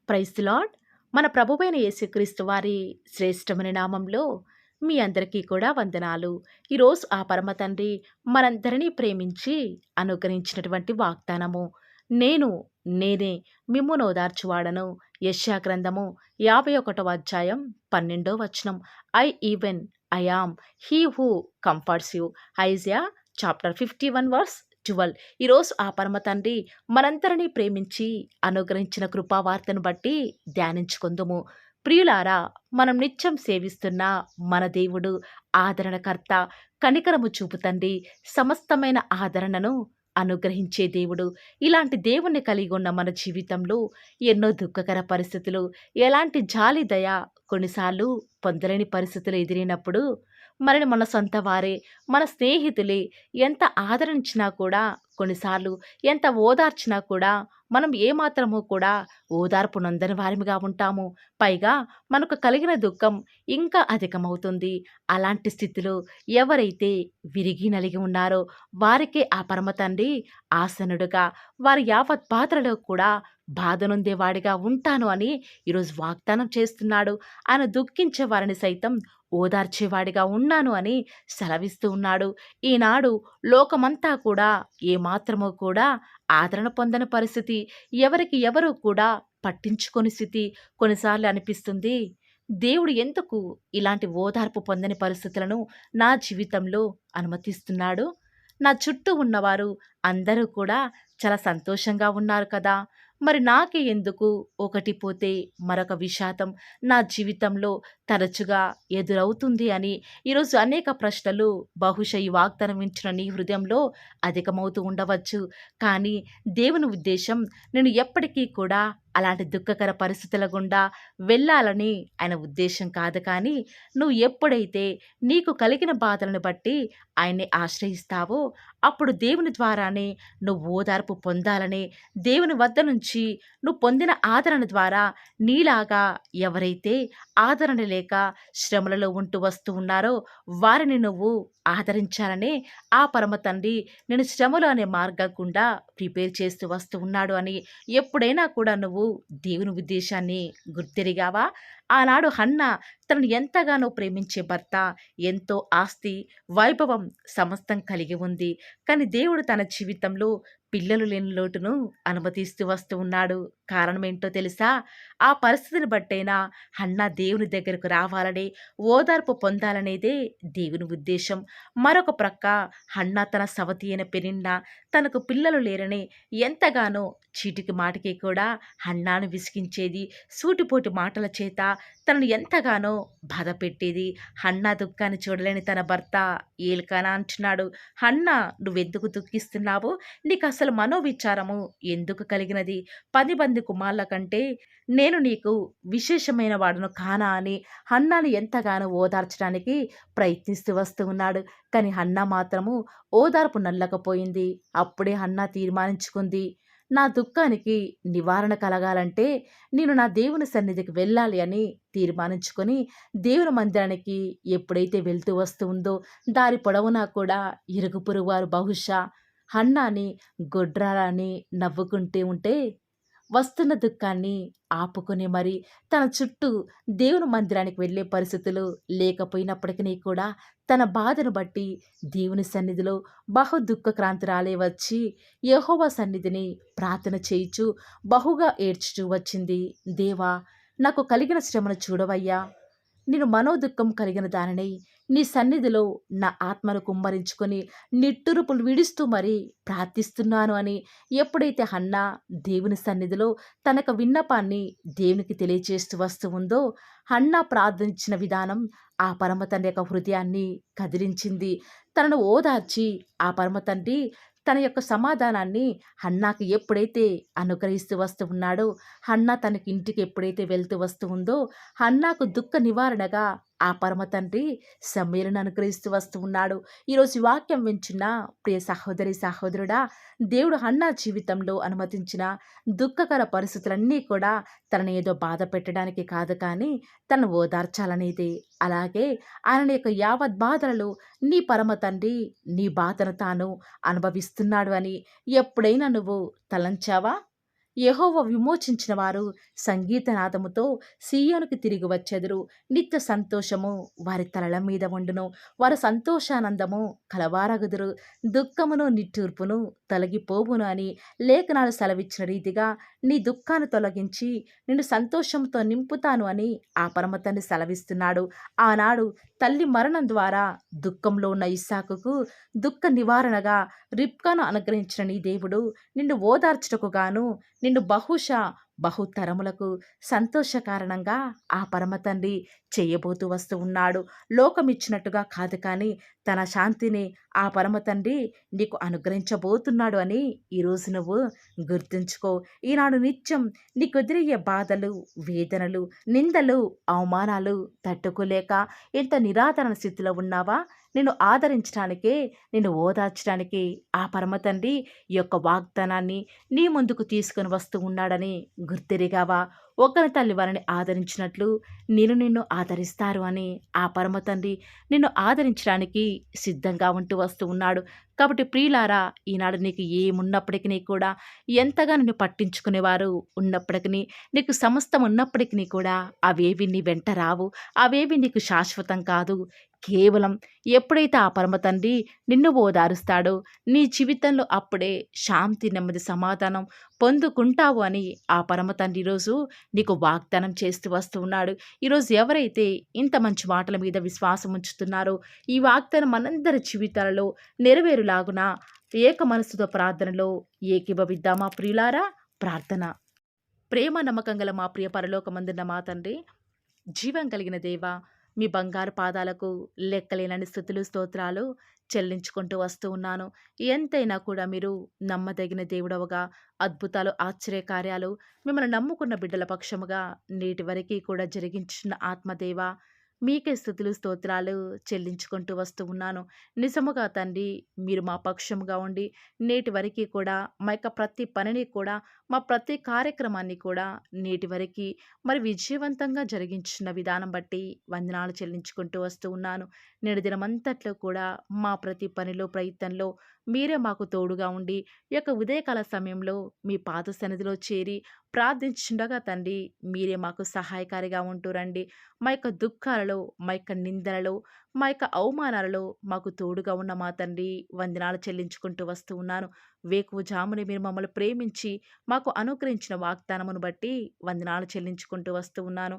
Praise the lord. మన ప్రభువైన యేసుక్రీస్తు వారి శ్రేష్టమైన నామంలో మీ అందరికీ కూడా వందనాలు. ఈరోజు ఆ పరమ తండ్రి మనందరినీ ప్రేమించి అనుగ్రహించినటువంటి వాగ్దానము, నేను నేనే మిమ్మును ఓదార్చువాడను. యెషయా గ్రంథము 51వ అధ్యాయం 12వ వచనం. I even I am he who comforts you. Isaiah chapter 51 verse 12. ఈరోజు ఆ పరమ తండ్రి మనందరినీ ప్రేమించి అనుగ్రహించిన కృపావార్తను బట్టి ధ్యానించుకుందుము. ప్రియులారా, మనం నిత్యం సేవిస్తున్న మన దేవుడు ఆదరణకర్త, కనికరము చూపు తండ్రి, సమస్తమైన ఆదరణను అనుగ్రహించే దేవుడు. ఇలాంటి దేవుణ్ణి కలిగి ఉన్న మన జీవితంలో ఎన్నో దుఃఖకర పరిస్థితులు, ఎలాంటి జాలి దయ కొన్నిసార్లు పొందలేని పరిస్థితులు ఎదిరినప్పుడు మనని మన సొంత వారే, మన స్నేహితులే ఎంత ఆదరించినా కూడా, కొన్నిసార్లు ఎంత ఓదార్చినా కూడా మనం ఏమాత్రమూ కూడా ఓదార్పు నొందని వారిగా ఉంటాము. పైగా మనకు కలిగిన దుఃఖం ఇంకా అధికమవుతుంది. అలాంటి స్థితిలో ఎవరైతే విరిగి నలిగి ఉన్నారో వారికే ఆ పరమ తండ్రి ఆసనుడుగా, వారి యావత్ బాధలలో కూడా బాధ నొందేవాడిగా ఉంటాను అని ఈరోజు వాగ్దానం చేస్తున్నాడు. ఆయన దుఃఖించే వారిని సైతం ఓదార్చేవాడిగా ఉన్నాను అని సెలవిస్తూ ఉన్నాడు. ఈనాడు లోకమంతా కూడా ఏమాత్రమో కూడా ఆదరణ పొందని పరిస్థితి, ఎవరికి ఎవరు కూడా పట్టించుకొని స్థితి. కొన్నిసార్లు అనిపిస్తుంది, దేవుడు ఎందుకు ఇలాంటి ఓదార్పు పొందని పరిస్థితులను నా జీవితంలో అనుమతిస్తున్నాడు? నా చుట్టూ ఉన్నవారు అందరూ కూడా చాలా సంతోషంగా ఉన్నారు కదా, మరి నాకే ఎందుకు ఒకటి పోతే మరొక విషాదం నా జీవితంలో తరచుగా ఎదురవుతుంది అని ఈరోజు అనేక ప్రశ్నలు బహుశా ఈ వాగ్దానం ఇచ్చిన నీ హృదయంలో అధికమవుతూ ఉండవచ్చు. కానీ దేవుని ఉద్దేశం నేను ఎప్పటికీ కూడా అలాంటి దుఃఖకర పరిస్థితుల గుండా వెళ్ళాలని ఆయన ఉద్దేశం కాదు. కానీ నువ్వు ఎప్పుడైతే నీకు కలిగిన బాధలను బట్టి ఆయన్ని ఆశ్రయిస్తావో అప్పుడు దేవుని ద్వారానే నువ్వు ఓదార్పు పొందాలని, దేవుని వద్ద నుంచి నువ్వు పొందిన ఆదరణ ద్వారా నీలాగా ఎవరైతే ఆదరణ లేక శ్రమలలో ఉంటూ వస్తూ ఉన్నారో వారిని నువ్వు ఆదరించాలనే ఆ పరమ తండ్రి నేను శ్రమలు అనే మార్గం గుండా ప్రిపేర్ చేస్తూ వస్తూ ఉన్నాడు అని ఎప్పుడైనా కూడా నువ్వు దేవుని ఉద్దేశాన్ని గుర్తెరిగావా? ఆనాడు హన్న తనను ఎంతగానో ప్రేమించే భర్త, ఎంతో ఆస్తి, వైభవం సమస్తం కలిగి ఉంది. కానీ దేవుడు తన జీవితంలో పిల్లలు లేని లోటును అనుమతిస్తూ వస్తూ ఉన్నాడు. కారణం ఏంటో తెలుసా? ఆ పరిస్థితిని బట్టైనా హన్న దేవుని దగ్గరకు రావాలని, ఓదార్పు పొందాలనేదే దేవుని ఉద్దేశం. మరొక ప్రక్క హన్న తన సవతి అయిన పెనిన్న తనకు పిల్లలు లేరని ఎంతగానో చీటికి మాటికి కూడా హన్నాను విసిగించేది. సూటిపోటి మాటల చేత తనను ఎంతగానో బాధ పెట్టేది. హన్నా దుఃఖాన్ని చూడలేని తన భర్త ఏల్కానా అంటున్నాడు, హన్నా నువ్వెందుకు దుఃఖిస్తున్నావు? నీకు అసలు మనోవిచారము ఎందుకు కలిగినది? 10 మంది కుమార్ల కంటే నేను నీకు విశేషమైన వాడను కానా అని హన్నాను ఎంతగానో ఓదార్చడానికి ప్రయత్నిస్తూ వస్తూ ఉన్నాడు. కానీ హన్నా మాత్రము ఓదార్పు నల్లకపోయింది. అప్పుడే హన్నా తీర్మానించుకుంది, నా దుఃఖానికి నివారణ కలగాలంటే నేను నా దేవుని సన్నిధికి వెళ్ళాలి అని తీర్మానించుకొని దేవుని మందిరానికి ఎప్పుడైతే వెళ్తూ వస్తూ ఉందో దారి పొడవునా కూడా ఇరుగు పొరుగు వారు బహుశా హన్నాని గొడ్రాలని నవ్వుకుంటూ ఉంటే వస్తున్న దుఃఖాన్ని ఆపుకొని మరి తన చుట్టూ దేవుని మందిరానికి వెళ్ళే పరిస్థితులు లేకపోయినప్పటికీ కూడా తన బాధను బట్టి దేవుని సన్నిధిలో బహు దుఃఖక్రాంతురాలే వచ్చి యెహోవా సన్నిధిని ప్రార్థన చేయుచు బహుగా ఏడ్చుచూ వచ్చింది. దేవా, నాకు కలిగిన శ్రమను చూడవయ్యా. నేను మనోదుఃఖం కలిగిన దానిని నీ సన్నిధిలో నా ఆత్మను కుమ్మరించుకొని నిట్టూర్పులు విడుస్తూ మరీ ప్రార్థిస్తున్నాను అని ఎప్పుడైతే హన్నా దేవుని సన్నిధిలో తనకు విన్నపాన్ని దేవునికి తెలియజేస్తూ వస్తూ ఉందో, హన్నా ప్రార్థించిన విధానం ఆ పరమ తండ్రి యొక్క హృదయాన్ని కదిలించింది. తనను ఓదార్చి ఆ పరమ తండ్రి తన యొక్క సమాధానాన్ని హన్నాకి ఎప్పుడైతే అనుగ్రహిస్తూ వస్తూ ఉన్నాడో, హన్నా తనకి ఇంటికి ఎప్పుడైతే వెళ్తూ వస్తూ ఉందో హన్నాకు దుఃఖ నివారణగా ఆ పరమ తండ్రి సమీరను అనుగ్రహిస్తూ వస్తూ ఉన్నాడు. ఈరోజు ఈ వాక్యం వింటున్న ప్రియ సహోదరి సహోదరుడా, దేవుడు హన్నా జీవితంలో అనుమతించిన దుఃఖకర పరిస్థితులన్నీ కూడా తనని ఏదో బాధ పెట్టడానికి కాదు, కానీ తను ఓదార్చాలనేది. అలాగే ఆయన యొక్క యావత్ బాధలలో నీ పరమ తండ్రి నీ బాధను తాను అనుభవిస్తున్నాడు అని ఎప్పుడైనా నువ్వు తలంచావా? యెహోవా విమోచించిన వారు సంగీతనాదముతో సీయోనుకు తిరిగి వచ్చెదరు. నిత్య సంతోషము వారి తలల మీద ఉండును. వారు సంతోషానందము కలవారగుదురు. దుఃఖమును నిట్టూర్పును తొలగిపోవును అని లేఖనాలు సెలవిచ్చిన రీతిగా నీ దుఃఖాన్ని తొలగించి నిన్ను సంతోషంతో నింపుతాను అని ఆ పరమ తండ్రి సెలవిస్తున్నాడు. ఆనాడు తల్లి మరణం ద్వారా దుఃఖంలో ఉన్న ఇస్సాకుకు దుఃఖ నివారణగా రిబ్కాను అనుగ్రహించిన నీ దేవుడు నిన్ను ఓదార్చుటకు గాను నిన్ను బహుశా బహుతరములకు సంతోష కారణంగా ఆ పరమ తండ్రి చేయబోతూ వస్తూ ఉన్నాడు. లోకమిచ్చినట్టుగా కాదు కానీ తన శాంతిని ఆ పరమ తండ్రి నీకు అనుగ్రహించబోతున్నాడు అని ఈరోజు నువ్వు గుర్తుంచుకో. ఈనాడు నిత్యం నీకు ఎదురయ్యే బాధలు, వేదనలు, నిందలు, అవమానాలు తట్టుకోలేక ఎంత నిరాదరణ స్థితిలో ఉన్నావా? నిన్ను ఆదరించడానికే, నిన్ను ఓదార్చడానికి ఆ పరమ తండ్రి ఈ యొక్క వాగ్దానాన్ని నీ ముందుకు తీసుకొని వస్తూ ఉన్నాడని గుర్తెరిగావా? ఒకరి తల్లి వారిని ఆదరించినట్లు నేను నిన్ను ఆదరిస్తారు అని ఆ పరమ తండ్రి నిన్ను ఆదరించడానికి సిద్ధంగా ఉంటూ వస్తూ ఉన్నాడు. కాబట్టి ప్రియులారా, ఈనాడు నీకు ఏమున్నప్పటికీ కూడా, ఎంతగా నిన్ను పట్టించుకునేవారు ఉన్నప్పటికీ, నీకు సమస్తం ఉన్నప్పటికీ కూడా అవేవి నీ వెంట రావు. అవేవి నీకు శాశ్వతం కాదు. కేవలం ఎప్పుడైతే ఆ పరమ తండ్రి నిన్ను ఓదారుస్తాడో నీ జీవితంలో అప్పుడే శాంతి, నెమ్మది, సమాధానం పొందుకుంటావు అని ఆ పరమ తండ్రి ఈరోజు నీకు వాగ్దానం చేస్తూ వస్తూ ఉన్నాడు. ఈరోజు ఎవరైతే ఇంత మంచి మాటల మీద విశ్వాసం ఉంచుతున్నారో ఈ వాగ్దానం మనందరి జీవితాలలో నెరవేరులాగున ఏక మనసుతో ప్రార్థనలో ఏకీభవిద్దామా ప్రియులారా? ప్రార్థన. ప్రేమ నమ్మకం గల మా ప్రియ పరలోకమందున్న మా తండ్రి, జీవం కలిగిన దేవా, మీ బంగారు పాదాలకు లెక్కలేనని స్తుతులు స్తోత్రాలు చెల్లించుకుంటూ వస్తూ ఉన్నాను. ఎంతైనా కూడా మీరు నమ్మదగిన దేవుడవగా, అద్భుతాలు, ఆశ్చర్యకార్యాలు మిమ్మల్ని నమ్ముకున్న బిడ్డల పక్షముగా నేటి వరకు కూడా జరిగించిన ఆత్మదేవ, మీకే స్తుతులు స్తోత్రాలు చెల్లించుకుంటూ వస్తూ ఉన్నాను. నిజముగా తండ్రి, మీరు మా పక్షముగా ఉండి నేటి వరకు కూడా మా యొక్క ప్రతి పనిని కూడా, మా ప్రతి కార్యక్రమాన్ని కూడా నేటి వరకు మరి విజయవంతంగా జరిగించిన విధానం బట్టి వందనాలు చెల్లించుకుంటూ వస్తూ ఉన్నాను. నేడు దినమంతట్లో కూడా మా ప్రతి పనిలో, ప్రయత్నంలో మీరే మాకు తోడుగా ఉండి ఈ యొక్క ఉదయకాల సమయంలో మీ పాద సన్నిధిలో చేరి ప్రార్థించుండగా తండ్రి, మీరే మాకు సహాయకారిగా ఉంటూ రండి. మా యొక్క దుఃఖాలలో, మా యొక్క నిందలలో, మా యొక్క అవమానాలలో మాకు తోడుగా ఉన్న మా తండ్రి, వందనాలు చెల్లించుకుంటూ వస్తూ ఉన్నాను. వేకువజామున మీరు మమ్మల్ని ప్రేమించి మాకు అనుగ్రహించిన వాగ్దానమును బట్టి వందనాలు చెల్లించుకుంటూ వస్తూ ఉన్నాను.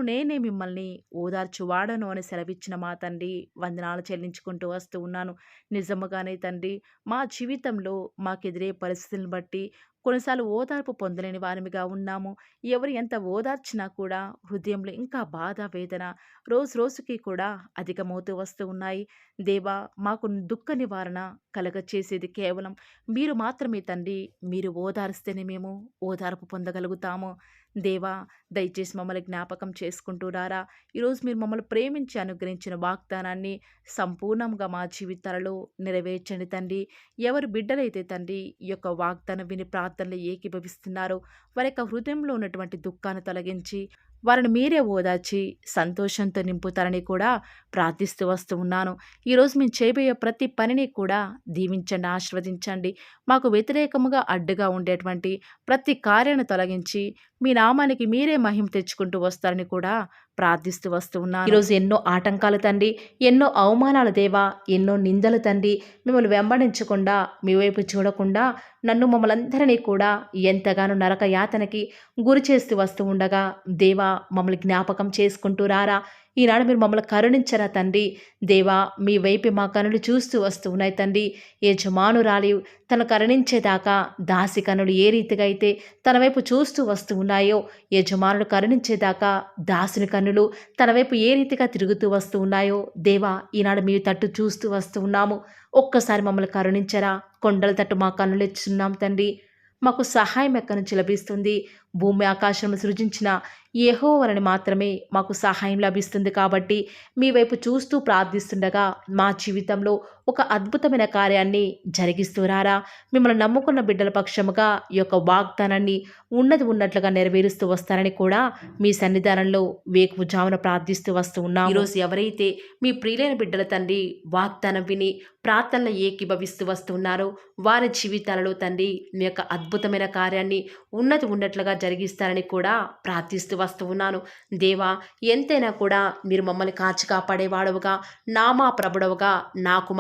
నేనే మిమ్మల్ని ఓదార్చువాడను అని సెలవిచ్చిన మా తండ్రి, వందనాలు చెల్లించుకుంటూ వస్తూ ఉన్నాను. నిజముగానే తండ్రి, మా జీవితంలో మాకెదిరే పరిస్థితులను బట్టి కొన్నిసార్లు ఓదార్పు పొందలేని వారిగా ఉన్నాము. ఎవరు ఎంత ఓదార్చినా కూడా హృదయంలో ఇంకా బాధ, వేదన రోజు రోజుకి కూడా అధికమవుతూ వస్తూ ఉన్నాయి. దేవా, మాకు దుఃఖ నివారణ కలగచేసేది కేవలం మీరు మాత్రమే తండ్రి. మీరు ఓదారిస్తేనే మేము ఓదార్పు పొందగలుగుతాము. దేవా, దయచేసి మమ్మల్ని జ్ఞాపకం చేసుకుంటూ రారా. ఈరోజు మీరు మమ్మల్ని ప్రేమించి అనుగ్రహించిన వాగ్దానాన్ని సంపూర్ణంగా మా జీవితాలలో నెరవేర్చండి తండ్రి. ఎవరు బిడ్డలైతే తండ్రి ఈ యొక్క వాగ్దానం విని ప్రార్థనలు ఏకీభవిస్తున్నారో వారి యొక్క హృదయంలో ఉన్నటువంటి దుఃఖాన్ని తొలగించి వారిని మీరే ఓదార్చి సంతోషంతో నింపుతారని కూడా ప్రార్థిస్తూ వస్తూ ఉన్నాను. ఈరోజు మేము చేయబోయే ప్రతి పనిని కూడా దీవించండి, ఆశీర్వదించండి. మాకు వ్యతిరేకముగా అడ్డుగా ఉండేటువంటి ప్రతి కార్యాన్ని తొలగించి మీ నామానికి మీరే మహిమ తెచ్చుకుంటూ వస్తారని కూడా ప్రార్థిస్తూ వస్తూ ఉన్నాను. ఈరోజు ఎన్నో ఆటంకాలు తండ్రి, ఎన్నో అవమానాలు దేవా, ఎన్నో నిందలు తండ్రి, మిమ్మల్ని వెంబడించకుండా, మీ వైపు చూడకుండా నన్ను మమ్మల్ని అందరినీ కూడా ఎంతగానో నరక యాతనకి గురి చేస్తూ వస్తూ ఉండగా దేవా, మమ్మల్ని జ్ఞాపకం చేసుకుంటూ రారా. ఈనాడు మీరు మమ్మల్ని కరుణించరా తండ్రి. దేవా, మీ వైపు మా కనులు చూస్తూ వస్తూ ఉన్నాయి తండ్రి. యజమానురాలి తను కరుణించేదాకా దాసి కనులు ఏ రీతిగా అయితే తన వైపు చూస్తూ వస్తూ ఉన్నాయో, యజమానుడు కరుణించేదాకా దాసుని కన్నులు తన వైపు ఏ రీతిగా తిరుగుతూ వస్తూ ఉన్నాయో దేవా, ఈనాడు మీ తట్టు చూస్తూ వస్తూ ఉన్నాము. ఒక్కసారి మమ్మల్ని కరుణించరా. కొండల తట్టు మా కన్నులు ఎత్తుచున్నాం తండ్రి. మాకు సహాయం ఎక్కడి నుంచి లభిస్తుంది? భూమి ఆకాశం సృజించిన యెహోవాని మాత్రమే మాకు సహాయం లభిస్తుంది కాబట్టి మీ వైపు చూస్తూ ప్రార్థిస్తుండగా మా జీవితంలో ఒక అద్భుతమైన కార్యాన్ని జరిగిస్తూరారా. మిమ్మల్ని నమ్ముకున్న బిడ్డల పక్షముగా ఈ యొక్క వాగ్దానాన్ని ఉన్నది ఉన్నట్లుగా నెరవేరుస్తూ వస్తారని కూడా మీ సన్నిధానంలో వేకువజామున ప్రార్థిస్తూ వస్తూ ఉన్నాం. ఈరోజు ఎవరైతే మీ ప్రియులైన బిడ్డల తండ్రి వాగ్దానం విని ప్రార్థనలు ఏకీభవిస్తూ వస్తున్నారో వారి జీవితాలలో తండ్రి మీ యొక్క అద్భుతమైన కార్యాన్ని ఉన్నది ఉన్నట్లుగా జరిగిస్తారని కూడా ప్రార్థిస్తూ వస్తూ ఉన్నాను. దేవా, ఎంతైనా కూడా మీరు మమ్మల్ని కాచి కాపాడేవాడవుగా నామా ప్రభుడవుగా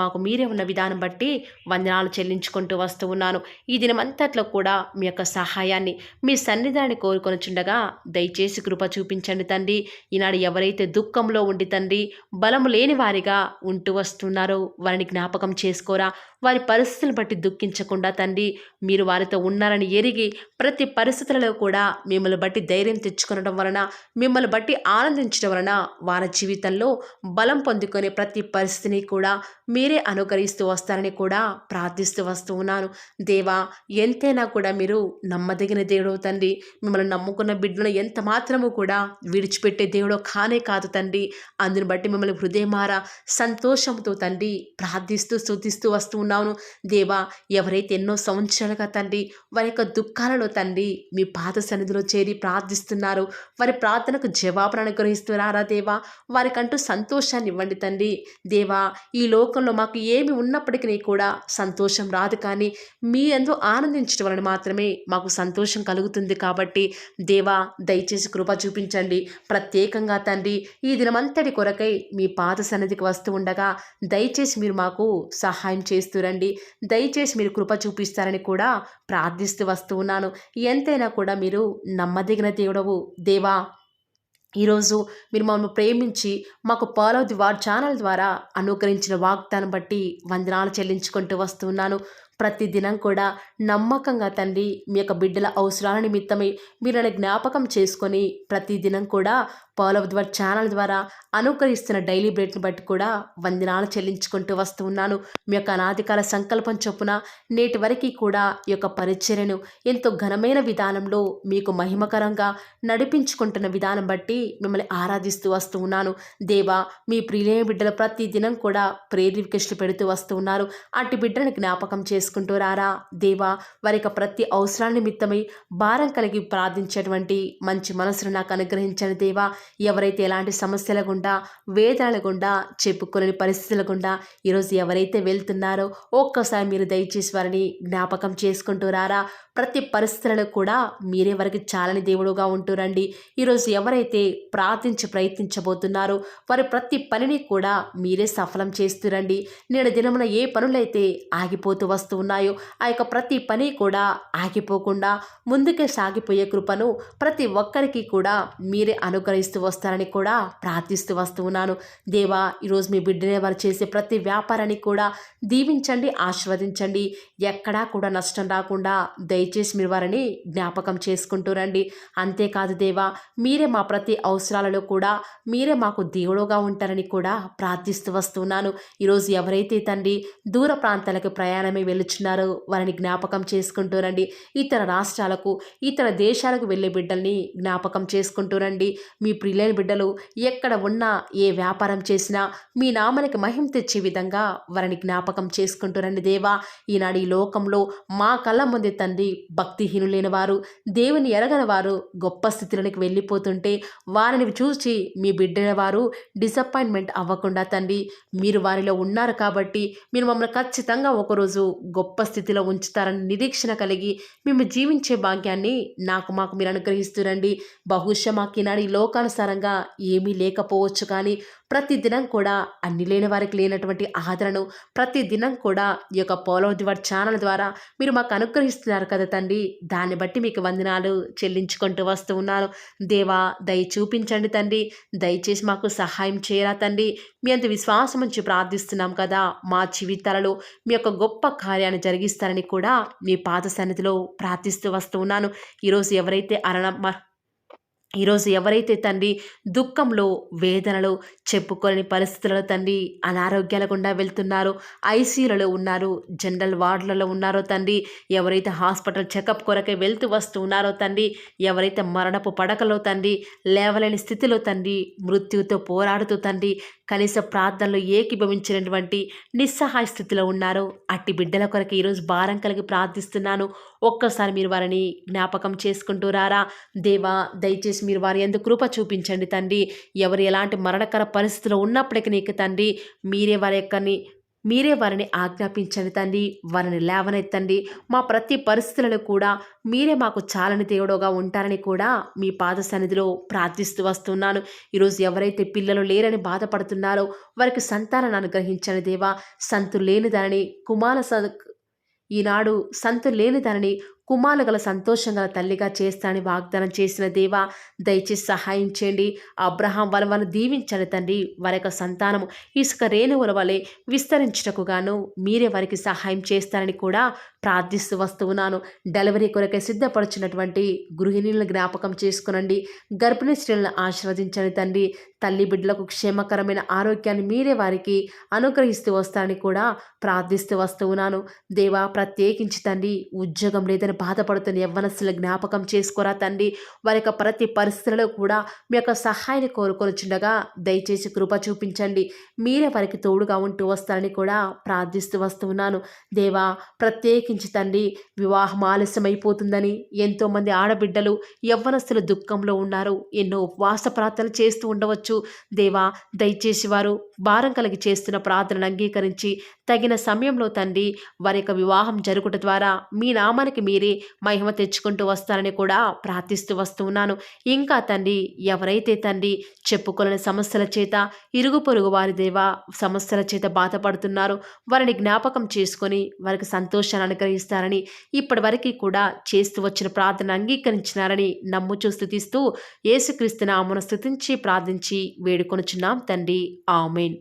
మాకు మీరే ఉన్న విధానం బట్టి వందనాలు చెల్లించుకుంటూ వస్తూ ఉన్నాను. ఈ దినమంతట్లో కూడా మీ యొక్క సహాయాన్ని మీ సన్నిధాన్ని కోరుకొనుచుండగా దయచేసి కృప చూపించండి తండ్రి. ఈనాడు ఎవరైతే దుఃఖంలో ఉండి తండ్రి బలము లేని వారిగా ఉంటూ వస్తున్నారో వారిని జ్ఞాపకం చేసుకోరా. వారి పరిస్థితులను బట్టి దుఃఖించకుండా తండ్రి మీరు వారితో ఉన్నారని ఎరిగి ప్రతి పరిస్థితులలో కూడా మిమ్మల్ని బట్టి ధైర్యం తెచ్చుకొనడం వలన, మిమ్మల్ని బట్టి ఆనందించడం వలన వారి జీవితంలో బలం పొందుకునే ప్రతి పరిస్థితిని కూడా మీరే అనుకరిస్తూ వస్తారని కూడా ప్రార్థిస్తూ వస్తూ ఉన్నాను. దేవా, ఎంతైనా కూడా మీరు నమ్మదగిన దేవుడు తండ్రి. మిమ్మల్ని నమ్ముకున్న బిడ్డలను ఎంత మాత్రము కూడా విడిచిపెట్టే దేవుడు కానే కాదు తండ్రి. అందుని బట్టి మిమ్మల్ని హృదయమారా సంతోషంతో తండ్రి ప్రార్థిస్తూ స్తుతిస్తూ వస్తూ ఉన్నాను. దేవా, ఎవరైతే ఎన్నో సంవత్సరాలుగా తండ్రి వారి యొక్క దుఃఖాలలో తండ్రి మీ పాద సన్నిధిలో చేరి ప్రార్థిస్తున్నారు, వారి ప్రార్థనకు జవాబును అనుగ్రహిస్తున్నారా దేవా. వారికంటూ సంతోషాన్ని ఇవ్వండి తండ్రి. దేవా, ఈ లోకంలో మాకు ఏమి ఉన్నప్పటికీ కూడా సంతోషం రాదు, కానీ మీ యందు ఆనందించడం వలన మాత్రమే మాకు సంతోషం కలుగుతుంది. కాబట్టి దేవా, దయచేసి కృప చూపించండి. ప్రత్యేకంగా తండ్రి ఈ దినమంతటి కొరకై మీ పాద సన్నిధికి వస్తూ ఉండగా దయచేసి మీరు మాకు సహాయం చేస్తురండి. దయచేసి మీరు కృప చూపిస్తారని కూడా ప్రార్థిస్తూ వస్తూ ఉన్నాను. ఎంతైనా కూడా మీరు నమ్మదగిన దేవుడవు దేవా. ఈరోజు మీరు మమ్మల్ని ప్రేమించి మాకు pearl of the word channel ద్వారా అనుగ్రహించిన వాగ్దానం బట్టి వందనాలు చెల్లించుకుంటూ వస్తున్నాను. ప్రతి దినం కూడా నమ్మకంగా తండ్రి మీ యొక్క బిడ్డల అవసరాల నిమిత్తమై మీరు నన్ను జ్ఞాపకం చేసుకొని ప్రతి దినం కూడా pearl of the word channel ద్వారా అనుకరిస్తున్న డైలీ బ్రెడ్ని బట్టి కూడా వందనాలు చెల్లించుకుంటూ వస్తూ ఉన్నాను. మీ యొక్క అనాదికాల సంకల్పం చొప్పున నేటి వరకు కూడా ఈ యొక్క పరిచర్యను ఎంతో ఘనమైన విధానంలో మీకు మహిమకరంగా నడిపించుకుంటున్న విధానం బట్టి మిమ్మల్ని ఆరాధిస్తూ వస్తూ ఉన్నాను. దేవా, మీ ప్రియులైన బిడ్డలు ప్రతి దినం కూడా ప్రేయర్ రిక్వెస్ట్లు పెడుతూ వస్తూ ఉన్నారు. అట్టి బిడ్డను జ్ఞాపకం చేసుకుంటూ రారా దేవా. వారి యొక్క ప్రతి అవసరాల నిమిత్తమై భారం కలిగి ప్రార్థించేటువంటి మంచి మనసును నాకు అనుగ్రహించండి దేవా. ఎవరైతే ఎలాంటి సమస్యల గుండా వేదనల గుండా చెప్పుకోలేని పరిస్థితుల గుండా ఈరోజు ఎవరైతే వెళ్తున్నారో ఒక్కసారి మీరు దయచేసి వారిని జ్ఞాపకం చేసుకుంటూ రారా. ప్రతి పరిస్థితులలో కూడా మీరే వారికి చాలని దేవుడుగా ఉంటూరండి. ఈరోజు ఎవరైతే ప్రయత్నించబోతున్నారో వారి ప్రతి పనిని కూడా మీరే సఫలం చేస్తురండి. నేడు దినమున ఏ పనులైతే ఆగిపోతూ వస్తూ ఉన్నాయో ఆ యొక్క ప్రతి పని కూడా ఆగిపోకుండా ముందుకే సాగిపోయే కృపను ప్రతి ఒక్కరికి కూడా మీరే అనుగ్రహిస్తూ వస్తారని కూడా ప్రార్థిస్తూ వస్తూ ఉన్నాను. దేవా, ఈరోజు మీ బిడ్డనే వారు చేసే ప్రతి వ్యాపారాన్ని కూడా దీవించండి, ఆశీర్వదించండి. ఎక్కడా కూడా నష్టం రాకుండా దయచేసి మీరు వారిని జ్ఞాపకం చేసుకుంటూ రండి. అంతేకాదు దేవా, మీరే మా ప్రతి అవసరాలలో కూడా మీరే మాకు దేవుడుగా ఉంటారని కూడా ప్రార్థిస్తూ వస్తున్నాను. ఈరోజు ఎవరైతే తండ్రి దూర ప్రాంతాలకు ప్రయాణమే వెళ్ళుచున్నారో వారిని జ్ఞాపకం చేసుకుంటూ రండి. ఇతర రాష్ట్రాలకు ఇతర దేశాలకు వెళ్ళే బిడ్డల్ని జ్ఞాపకం చేసుకుంటూ రండి. మీ ప్రియులైన బిడ్డలు ఎక్కడ ఉన్నా ఏ వ్యాపారం చేసినా మీ నామానికి మహిమ తెచ్చే విధంగా వారిని జ్ఞాపకం చేసుకుంటూ రండి దేవా. ఈనాడు ఈ లోకంలో మా కళ్ళ ముందే తండ్రి భక్తిహీనులైన వారు, దేవుని ఎరగని వారు గొప్ప స్థితిలోనికి వెళ్ళిపోతుంటే వారిని చూసి మీ బిడ్డల వారు డిసప్పాయింట్మెంట్ అవ్వకుండా తండ్రి మీరు వారిలో ఉన్నారు కాబట్టి మీరు మమ్మల్ని ఖచ్చితంగా ఒకరోజు గొప్ప స్థితిలో ఉంచుతారని నిరీక్షణ కలిగి మేము జీవించే భాగ్యాన్ని మాకు మీరు అనుగ్రహిస్తురండి. బహుశా మాకు ఈనాడు ఈ లోకానుసారంగా ఏమీ లేకపోవచ్చు, కానీ ప్రతి దినం కూడా అన్ని లేని వారికి లేనటువంటి ఆదరణను ప్రతి దినం కూడా ఈ యొక్క pearl of the word channel ద్వారా మీరు మాకు అనుగ్రహిస్తున్నారు కదా తండ్రి. దాన్ని బట్టి మీకు వందనాలు చెల్లించుకుంటూ వస్తూ ఉన్నాను. దేవా, దయ చూపించండి తండ్రి. దయచేసి మాకు సహాయం చేయరా తండ్రి. మీ అంత విశ్వాసం నుంచి ప్రార్థిస్తున్నాం కదా. మా జీవితాలలో మీ యొక్క గొప్ప కార్యాన్ని జరిగిస్తారని కూడా మీ పాద సన్నిధిలో ప్రార్థిస్తూ వస్తూ ఉన్నాను. ఈరోజు ఎవరైతే ఈరోజు ఎవరైతే తండ్రి దుఃఖంలో, వేదనలో, చెప్పుకోలేని పరిస్థితులలో తండ్రి అనారోగ్యాల గుండా వెళ్తున్నారో, ఐసీయూలలో ఉన్నారు, జనరల్ వార్డులలో ఉన్నారో తండ్రి, ఎవరైతే హాస్పిటల్ చెకప్ కొరకై వెళ్తూ వస్తూ ఉన్నారో తండ్రి, ఎవరైతే మరణపు పడకలో తండ్రి లేవలేని స్థితిలో తండ్రి మృత్యువుతో పోరాడుతూ తండ్రి కనీస ప్రార్థనలో ఏకీభవించినటువంటి నిస్సహాయ స్థితిలో ఉన్నారో అట్టి బిడ్డల కొరకు ఈరోజు భారం కలిగి ప్రార్థిస్తున్నాను. ఒక్కసారి మీరు వారిని జ్ఞాపకం చేసుకుంటూ రారా. దేవా, దయచేసి మీరు వారి యందు కృప చూపించండి తండ్రి. ఎవరు ఎలాంటి మరణకర పరిస్థితిలో ఉన్నప్పటికీ నీకు తండ్రి మీరే వారిని ఆజ్ఞాపించండి తండ్రి. వారిని లేవనెత్తండి. మా ప్రతి పరిస్థితులలో కూడా మీరే మాకు చాలని దేవుడుగా ఉంటారని కూడా మీ పాద సన్నిధిలో ప్రార్థిస్తూ వస్తున్నాను. ఈరోజు ఎవరైతే పిల్లలు లేరని బాధపడుతున్నారో వారికి సంతానాన్ని అనుగ్రహించండి దేవా. సంతు లేని దానిని ఈనాడు సంతు లేని దానిని కుమారులు గల సంతోషం గల తల్లిగా చేస్తానని వాగ్దానం చేసిన దేవా, దయచేసి సహాయం చేయండి. అబ్రహాం వాళ్ళను దీవించండి తండ్రి. వారి యొక్క సంతానము ఇసుక రేణువుల వలె విస్తరించుటకు గాను మీరే వారికి సహాయం చేస్తారని కూడా ప్రార్థిస్తూ వస్తూ ఉన్నాను. డెలివరీ కొరకై సిద్ధపడుచున్నటువంటి గృహిణులను జ్ఞాపకం చేసుకునండి. గర్భిణీ స్త్రీలను ఆశీర్వదించండి తండ్రి. తల్లి బిడ్డలకు క్షేమకరమైన ఆరోగ్యాన్ని మీరే వారికి అనుగ్రహిస్తూ వస్తారని కూడా ప్రార్థిస్తూ వస్తూ ఉన్నాను. దేవా, ప్రత్యేకించి తండ్రి ఉద్యోగం లేదని బాధపడుతున్న యవ్వనస్తుల జ్ఞాపకం చేసుకోరా తండ్రి. వారి యొక్క ప్రతి పరిస్థితుల్లో కూడా మీ యొక్క సహాయాన్ని కోరుకొనిచుండగా దయచేసి కృప చూపించండి. మీరే వారికి తోడుగా ఉంటూ వస్తారని కూడా ప్రార్థిస్తూ వస్తూ ఉన్నాను. దేవా, ప్రత్యేకించి తండ్రి వివాహం ఆలస్యమైపోతుందని ఎంతోమంది ఆడబిడ్డలు యవ్వనస్తులు దుఃఖంలో ఉన్నారు. ఎన్నో ఉపవాస ప్రార్థనలు చేస్తూ ఉండవచ్చు. దేవా, దయచేసి వారు భారం కలిగి చేస్తున్న ప్రార్థనను అంగీకరించి తగిన సమయంలో తండ్రి వారి యొక్క వివాహం జరుగుట ద్వారా మీ నామానికి మీరే మహిమ తెచ్చుకుంటూ వస్తారని కూడా ప్రార్థిస్తూ వస్తూ ఉన్నాను. ఇంకా తండ్రి ఎవరైతే తండ్రి చెప్పుకోలేని సమస్యల చేత ఇరుగు పొరుగు వారి దేవా సమస్యల చేత బాధపడుతున్నారో వారిని జ్ఞాపకం చేసుకొని వారికి సంతోషాన్ని అనుగ్రహిస్తారని ఇప్పటి వరకు కూడా చేస్తూ వచ్చిన ప్రార్థన అంగీకరించినారని నమ్ముచూ స్తుతిస్తూ యేసుక్రీస్తు నామమున స్తుతించి ప్రార్థించి వేడుకొనుచున్నాం తండ్రి. ఆమేన్.